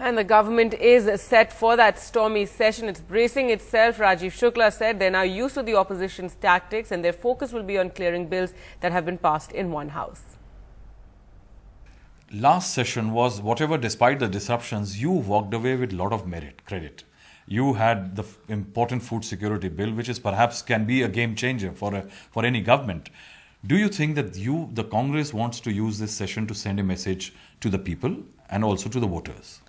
And the government is set for that stormy session. It's bracing itself. Rajiv Shukla said they're now used to the opposition's tactics and their focus will be on clearing bills that have been passed in one house. Last session was, whatever, despite the disruptions, you walked away with a lot of credit. You had the important food security bill, which is perhaps can be a game changer for any government. Do you think that the Congress wants to use this session to send a message to the people and also to the voters?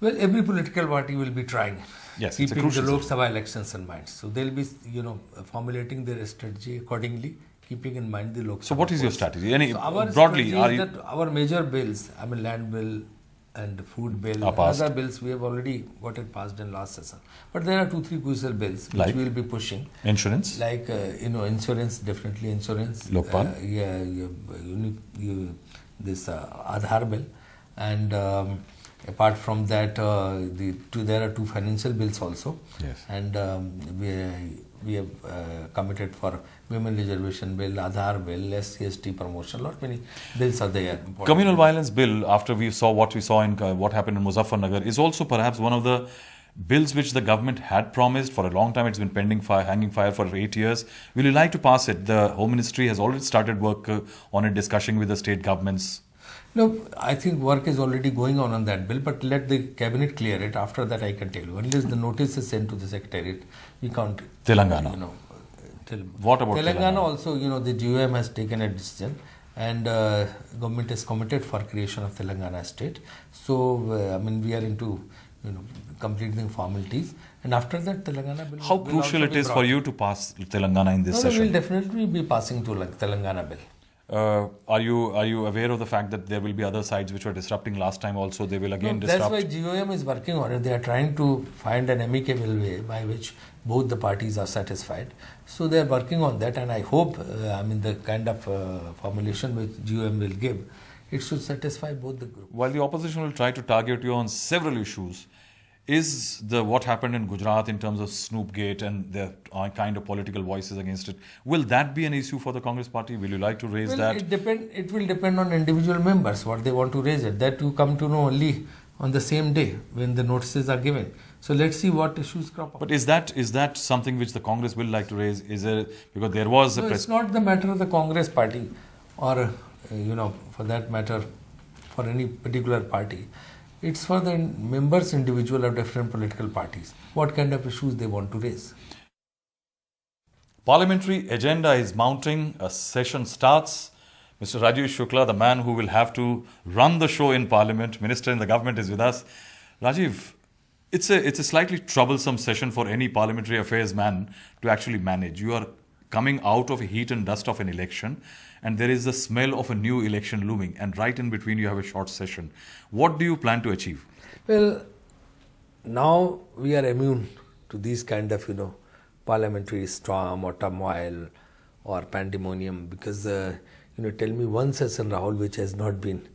Well, every political party will be trying, keeping the Lok Sabha elections in mind. So they'll be, formulating their strategy accordingly, keeping in mind the Lok Sabha. So what is your strategy? Broadly, our major bills, land bill and food bill, and other bills, we have already got it passed in last session. But there are 2-3 crucial bills which we will be pushing. Insurance? Like, insurance, definitely insurance. Lokpal? This Aadhaar bill. And apart from that, there are 2 financial bills also. Yes. And we have committed for women reservation bill, Aadhaar bill, SC/ST promotion. Lot many bills are there. Communal violence bill, after we saw what in what happened in Muzaffarnagar, is also perhaps one of the bills which the government had promised for a long time. It's been pending hanging fire for 8 years. Will you like to pass it? The Home Ministry has already started work on it, discussing with the state governments. No, I think work is already going on that bill, but let the cabinet clear it. After that, I can tell you. Unless the notice is sent to the secretariat, we can't. Telangana. What about Telangana? Also, the GOM has taken a decision, and government is committed for creation of Telangana state. So, we are into, completing formalities, and after that, Telangana bill. How crucial it is for you to pass Telangana in this session? We will definitely be passing to Telangana bill. Are you aware of the fact that there will be other sides which were disrupting last time also? They will again disrupt. That's why GOM is working on it. They are trying to find an amicable way by which both the parties are satisfied. So they are working on that, and I hope, the kind of formulation which GOM will give, it should satisfy both the groups. While the opposition will try to target you on several issues, is what happened in Gujarat in terms of Snoopgate and the kind of political voices against it, will that be an issue for the Congress party? Will you like to raise that? It will depend on individual members, what they want to raise it. That you come to know only on the same day when the notices are given. So let's see what issues crop up. But is that something which the Congress will like to raise? Because there was a... No, it's not the matter of the Congress party or, for that matter, for any particular party. It's for the members individual of different political parties, what kind of issues they want to raise. Parliamentary agenda is mounting, a session starts. Mr. Rajiv Shukla, the man who will have to run the show in Parliament, Minister in the government, is with us. Rajiv, it's a slightly troublesome session for any parliamentary affairs man to actually manage. You are coming out of a heat and dust of an election, and there is the smell of a new election looming, and right in between you have a short session. What do you plan to achieve? Well, now we are immune to these kind of, parliamentary storm or turmoil or pandemonium, because, tell me one session, Rahul, which has not been,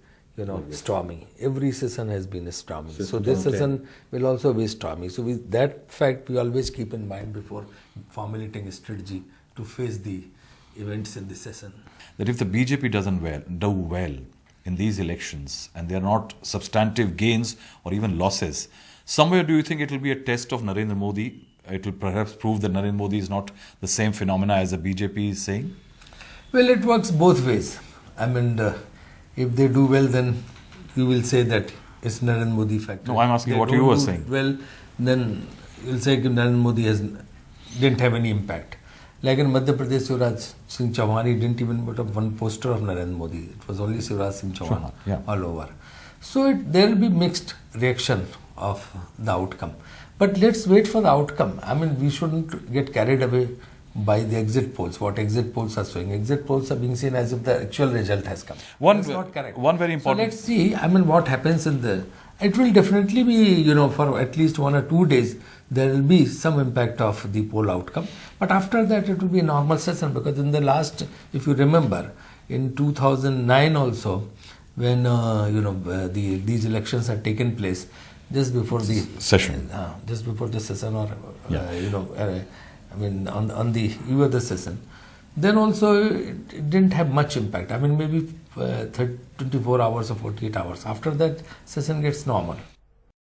stormy. Every session has been stormy. So this session will also be stormy. So with that fact, we always keep in mind before formulating a strategy to face the events in the session. That if the BJP doesn't do well in these elections and there are not substantive gains or even losses, somewhere do you think it will be a test of Narendra Modi? It will perhaps prove that Narendra Modi is not the same phenomena as the BJP is saying? Well, it works both ways. If they do well, then you will say that it's Narendra Modi factor. No, I'm asking what you were saying. Well, then you'll say that Narendra Modi didn't have any impact. Like in Madhya Pradesh, Shivraj Singh Chauhan, he didn't even put up one poster of Narendra Modi. It was only Shivraj Singh Chauhan all over. So there will be mixed reaction of the outcome. But let's wait for the outcome. We shouldn't get carried away by the exit polls, what exit polls are showing. Exit polls are being seen as if the actual result has come. That's not correct. One very important... So let's see, what happens it will definitely be, for at least 1 or 2 days, there will be some impact of the poll outcome. But after that, it will be a normal session, because in the last, if you remember, in 2009 also, when, these elections had taken place, just before the session. Just before the session or, on the eve of the session, then also it didn't have much impact. Maybe 24 hours or 48 hours. After that, session gets normal.